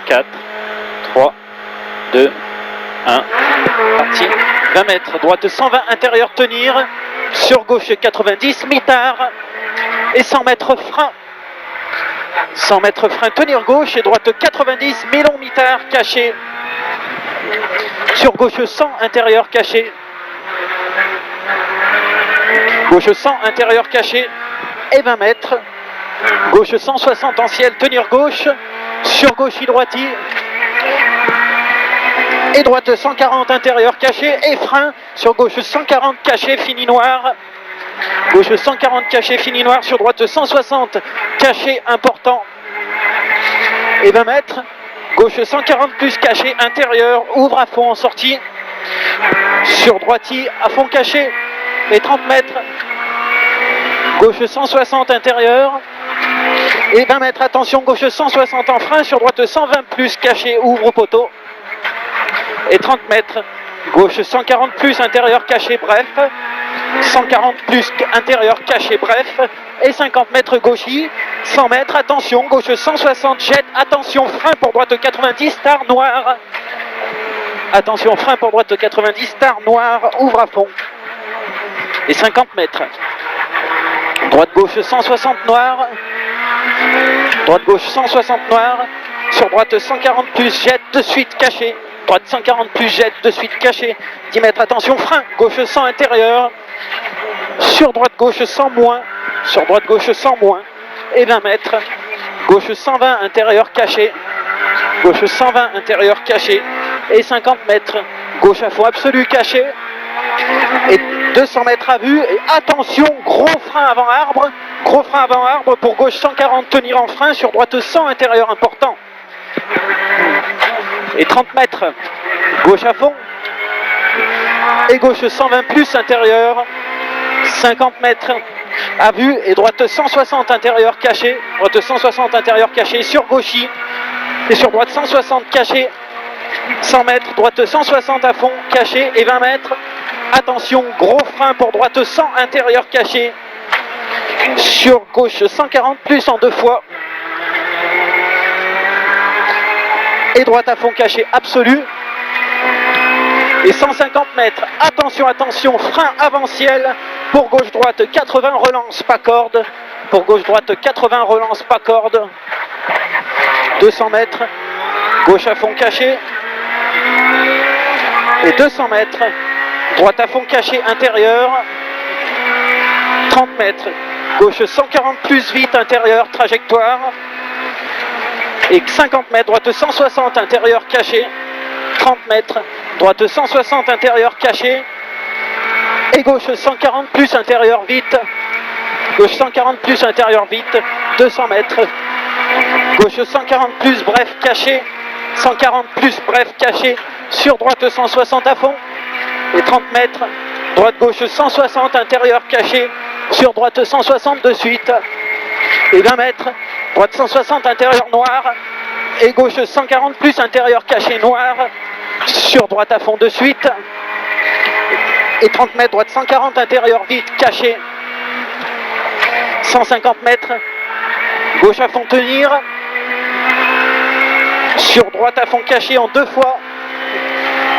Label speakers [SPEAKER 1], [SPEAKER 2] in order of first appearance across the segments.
[SPEAKER 1] 4, 3, 2, 1, parti. 20 mètres, droite 120, intérieur tenir. Sur gauche 90, mitard. Et 100 mètres frein. 100 mètres frein, tenir gauche et droite 90, mi-long mitard, caché. Sur gauche 100, intérieur caché. Gauche 100, intérieur caché. Et 20 mètres. Gauche 160 en ciel, tenir gauche. Sur gauche droiti. Et droite 140, intérieur caché. Et frein. Sur gauche 140, caché, fini noir. Gauche 140, caché, fini noir. Sur droite 160, caché, important. Et 20 mètres. Gauche 140 plus caché, intérieur. Ouvre à fond en sortie. Sur droiti, à fond caché. Et 30 mètres. Gauche 160, intérieur. Et 20 mètres, attention, gauche 160 en frein. Sur droite 120 plus caché, ouvre au poteau. Et 30 mètres. Gauche 140 plus, intérieur caché, bref. 140 plus, intérieur caché, bref. Et 50 mètres gauchy. 100 mètres, attention, gauche 160, jette, attention, frein pour droite 90, star noir. Attention, frein pour droite 90, star noir, ouvre à fond. Et 50 mètres. Droite gauche 160 noir. Droite gauche 160 noir. Sur droite 140 plus, jette de suite caché. Droite 140 plus, jette de suite caché. 10 mètres, attention, frein. Gauche 100 intérieur. Sur droite gauche 100 moins. Sur droite gauche 100 moins. Et 20 mètres. Gauche 120 intérieur caché. Gauche 120 intérieur caché. Et 50 mètres. Gauche à fond absolu caché. Et 200 mètres à vue. Et attention, gros frein avant arbre. Gros frein avant arbre pour gauche 140 tenir en frein. Sur droite 100 intérieur important. Et 30 mètres. Gauche à fond. Et gauche 120 plus intérieur. 50 mètres à vue et droite 160 intérieur caché. Droite 160 intérieur caché sur gauchy. Et sur droite 160 caché. 100 mètres, droite 160 à fond, caché et 20 mètres. Attention, gros frein pour droite 100 intérieur caché. Sur gauche 140 plus en deux fois. Et droite à fond caché absolu. Et 150 mètres, attention, attention, frein avant-ciel. Pour gauche-droite 80, relance, pas corde. Pour gauche-droite 80, relance, pas corde. 200 mètres, gauche à fond caché. Et 200 mètres, droite à fond caché, intérieur. 30 mètres, gauche 140 plus vite, intérieur, trajectoire. Et 50 mètres, droite 160, intérieur caché. 30 mètres, droite 160, intérieur caché. Et gauche 140 plus, intérieur vite. Gauche 140 plus, intérieur vite. 200 mètres. Gauche 140 plus, bref, caché. 140 plus, bref, caché. Sur droite 160 à fond. Et 30 mètres. Droite gauche 160, intérieur caché. Sur droite 160 de suite. Et 20 mètres. Droite 160, intérieur noir. Et gauche 140 plus, intérieur caché noir. Sur droite à fond de suite. Et 30 mètres, droite 140, intérieur vite, caché. 150 mètres. Gauche à fond tenir. Sur droite à fond caché en deux fois.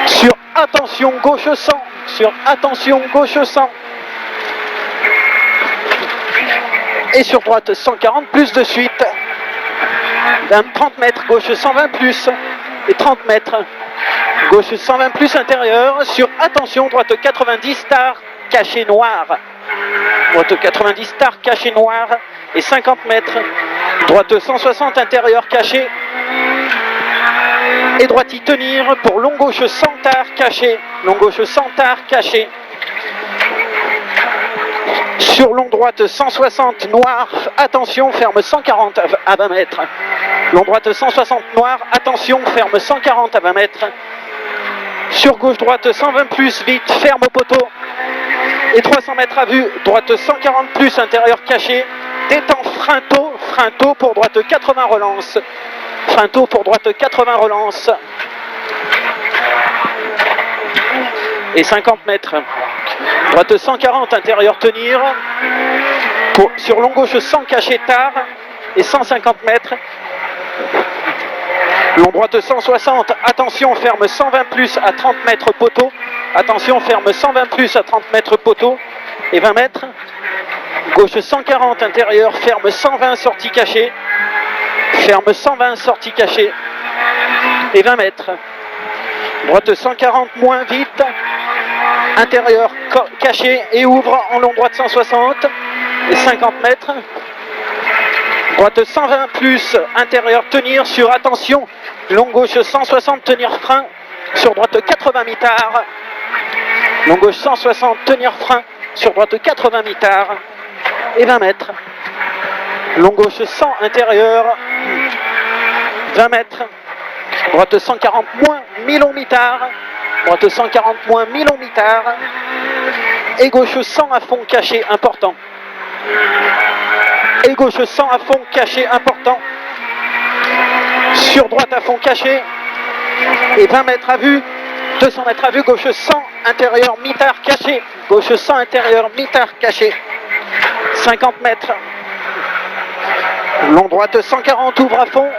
[SPEAKER 1] Sur attention gauche 100. Sur attention gauche 100. Et sur droite 140 plus de suite. 30 mètres, gauche 120 plus. Et 30 mètres. Gauche 120 plus intérieur. Sur attention, droite 90 star caché noir. Droite 90 star caché noir. Et 50 mètres. Droite 160 intérieur caché. Et droite y tenir pour long gauche 100 tard caché. Long gauche 100 tard caché. Sur long droite 160 noir. Attention, ferme 140 à 20 mètres. Long droite 160 noir. Attention, ferme 140 à 20 mètres. Sur gauche droite 120 plus vite, ferme au poteau. Et 300 mètres à vue, droite 140 plus, intérieur caché. Détend frein tôt pour droite 80 relance. Frein tôt pour droite 80 relance. Et 50 mètres. Droite 140, intérieur tenir. Sur long gauche 100 caché tard. Et 150 mètres. Long droite 160, attention, ferme 120 plus à 30 mètres poteau. Attention, ferme 120 plus à 30 mètres poteau et 20 mètres. Gauche 140, intérieur, ferme 120, sortie cachée. Ferme 120, sortie cachée et 20 mètres. Droite 140, moins vite. Intérieur caché et ouvre en long droite 160 et 50 mètres. Droite 120 plus, intérieur tenir sur attention. Long gauche 160, tenir frein sur droite 80 mitard. Long gauche 160, tenir frein sur droite 80 mitard et 20 mètres. Long gauche 100, intérieur 20 mètres. Droite 140 moins, mi-long mitard. Droite 140 moins, mi-long mitard. Et gauche 100 à fond caché, important. Et gauche 100 à fond caché, important. Sur droite à fond caché. Et 20 mètres à vue. 200 mètres à vue, gauche 100, intérieur mitard caché. Gauche 100, intérieur mitard caché. 50 mètres. Long droite 140, ouvre à fond.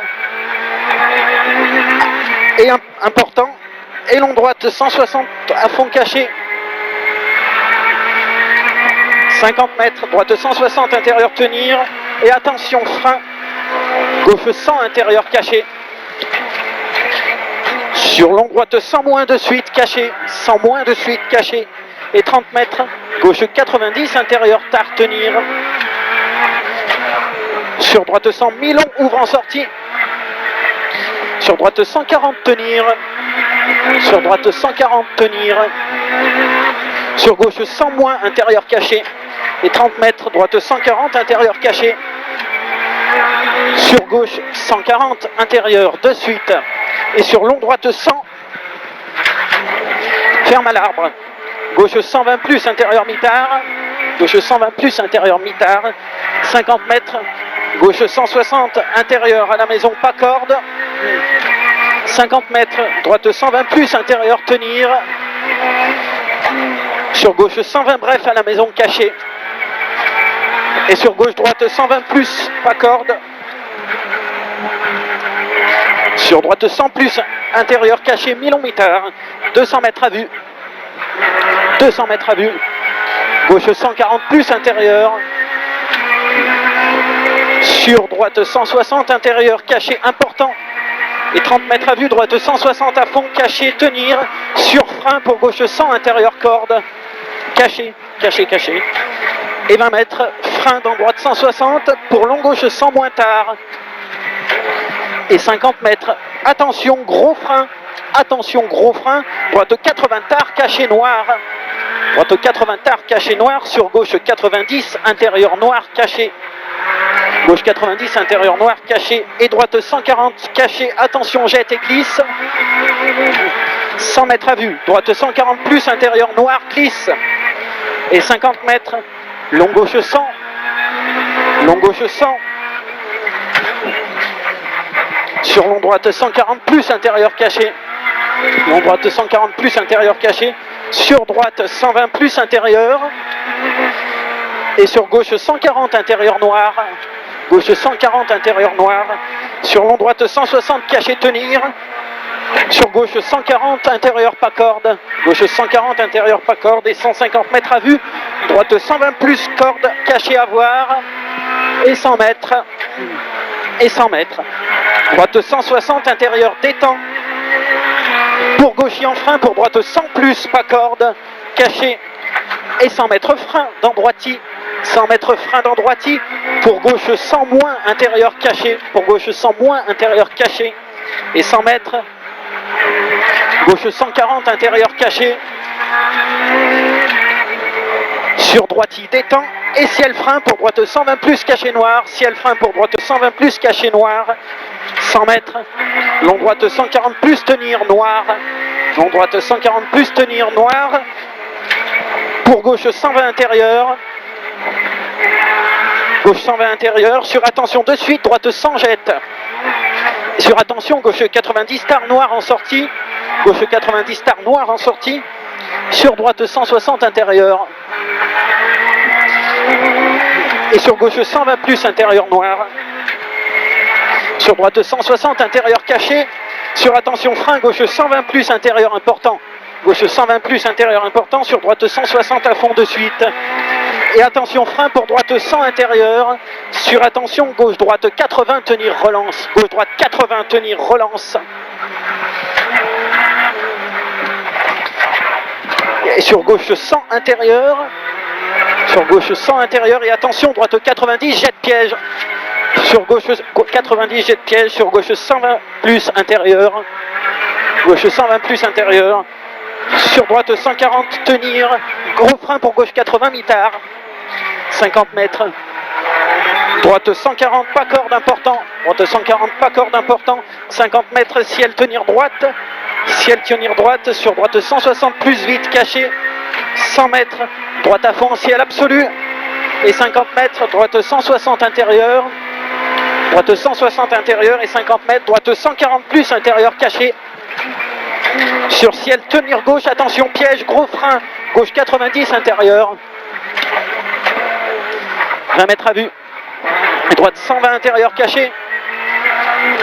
[SPEAKER 1] Et important. Et long droite 160 à fond caché. 50 mètres, droite 160, intérieur tenir. Et attention, frein. Gauche 100, intérieur caché. Sur long droite 100 moins de suite caché. 100 moins de suite caché. Et 30 mètres. Gauche 90, intérieur tard tenir. Sur droite 100, mi-long, ouvre en sortie. Sur droite 140, tenir. Sur droite 140, tenir. Sur gauche 100 moins, intérieur caché. Et 30 mètres, droite 140, intérieur caché. Sur gauche 140, intérieur de suite. Et sur long droite 100, ferme à l'arbre. Gauche 120 plus, intérieur mitard. Gauche 120 plus, intérieur mitard. 50 mètres. Gauche 160, intérieur à la maison, pas corde. 50 mètres, droite 120 plus, intérieur tenir. Sur gauche 120 bref à la maison, caché. Et sur gauche droite 120 plus, pas corde. Sur droite 100 plus, intérieur caché, mi-long mitard. 200 mètres à vue. 200 mètres à vue. Gauche 140 plus, intérieur. Sur droite 160, intérieur caché, important. Et 30 mètres à vue, droite 160 à fond, caché, tenir. Sur frein pour gauche 100, intérieur corde. Caché, caché, caché. Et 20 mètres, frein dans droite 160 pour long gauche 100 moins tard. Et 50 mètres, attention, gros frein. Attention, gros frein. Droite 80 tard, caché noir. Droite 80 tard, caché noir. Sur gauche 90, intérieur noir, caché. Gauche 90, intérieur noir, caché. Et droite 140, caché. Attention, jette et glisse. 100 mètres à vue. Droite 140 plus, intérieur noir, glisse. Et 50 mètres. Long gauche 100. Long gauche 100. Sur long droite 140 plus, intérieur caché. Long droite 140 plus, intérieur caché. Sur droite 120 plus, intérieur. Et sur gauche 140, intérieur noir. Gauche 140, intérieur noir. Sur long droite 160, caché tenir. Sur gauche 140, intérieur pas corde. Gauche 140, intérieur pas corde. Et 150 mètres à vue. Droite 120 plus, corde, caché à voir. Et 100 mètres. Et 100 mètres. Droite 160, intérieur détend. Pour gauche en frein, pour droite 100 plus, pas corde, caché. Et 100 mètres frein dans droiti. 100 mètres frein dans droiti. Pour gauche 100 moins, intérieur caché. Pour gauche 100 moins, intérieur caché. Et 100 mètres. Gauche 140, intérieur caché. Sur droiti détend. Et ciel frein pour droite 120 plus, caché noir. Ciel frein pour droite 120 plus, caché noir. 100 mètres. Long droite 140 plus, tenir noir. Long droite 140 plus, tenir noir. Pour gauche 120 intérieur. Gauche 120 intérieur. Sur attention de suite, droite 100 jette. Sur attention, gauche 90 star noir en sortie. Gauche 90 star noir en sortie. Sur droite 160 intérieur. Et sur gauche 120 plus, intérieur noir. Sur droite 160, intérieur caché. Sur attention frein, gauche 120 plus, intérieur important. Gauche 120 plus, intérieur important. Sur droite 160 à fond de suite. Et attention frein pour droite 100 intérieur. Sur attention gauche droite 80, tenir relance. Gauche droite 80, tenir relance. Et sur gauche 100 intérieur. Sur gauche 100 intérieur. Et attention droite 90, jet de piège. Sur gauche 90, jet de piège. Sur gauche 120 plus intérieur. Gauche 120 plus intérieur. Sur droite 140, tenir. Gros frein pour gauche 80, mitard. 50 mètres. Droite 140, pas corde important. Droite 140, pas corde important. 50 mètres, ciel tenir droite. Ciel tenir droite. Sur droite 160, plus vite, caché. 100 mètres. Droite à fond, ciel absolu. Et 50 mètres, droite 160 intérieur. Droite 160 intérieur et 50 mètres. Droite 140 plus intérieur caché. Sur ciel tenir gauche, attention piège, gros frein. Gauche 90 intérieur. 20 mètres à vue. Et droite 120 intérieur caché.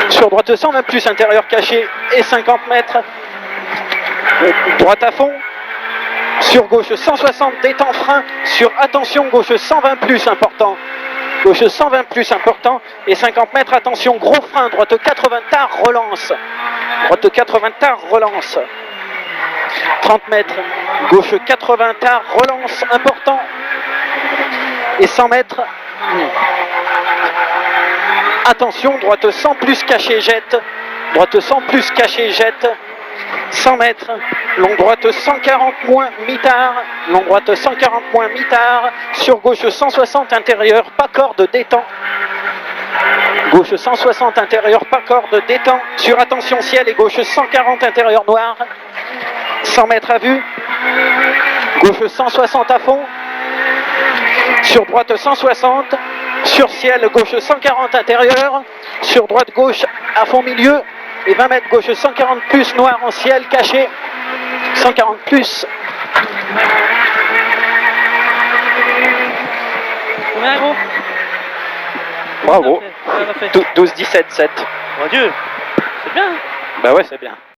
[SPEAKER 1] Sur droite 120 plus intérieur caché et 50 mètres. Droite à fond. Sur gauche 160 détend frein. Sur attention gauche 120 plus important. Gauche 120 plus important et 50 mètres, attention gros frein. Droite 80 tard relance. Droite 80 tard relance. 30 mètres. Gauche 80 tard relance important. Et 100 mètres. Attention, droite 100 plus caché, jette. Droite 100 plus caché, jette. 100 mètres. Long droite 140 moins, mitard. Long droite 140 moins, mitard. Sur gauche 160 intérieur, pas corde, détend. Gauche 160 intérieur, pas corde, détend. Sur attention ciel et gauche 140 intérieur noir. 100 mètres à vue. Gauche 160 à fond. Sur droite 160, sur ciel gauche 140 intérieur, sur droite gauche à fond milieu, et 20 mètres gauche 140 plus noir en ciel caché, 140 plus.
[SPEAKER 2] Combien gros?
[SPEAKER 1] Bravo, 12-17-7.
[SPEAKER 2] Mon Dieu, c'est bien.
[SPEAKER 1] Bah ouais, c'est bien.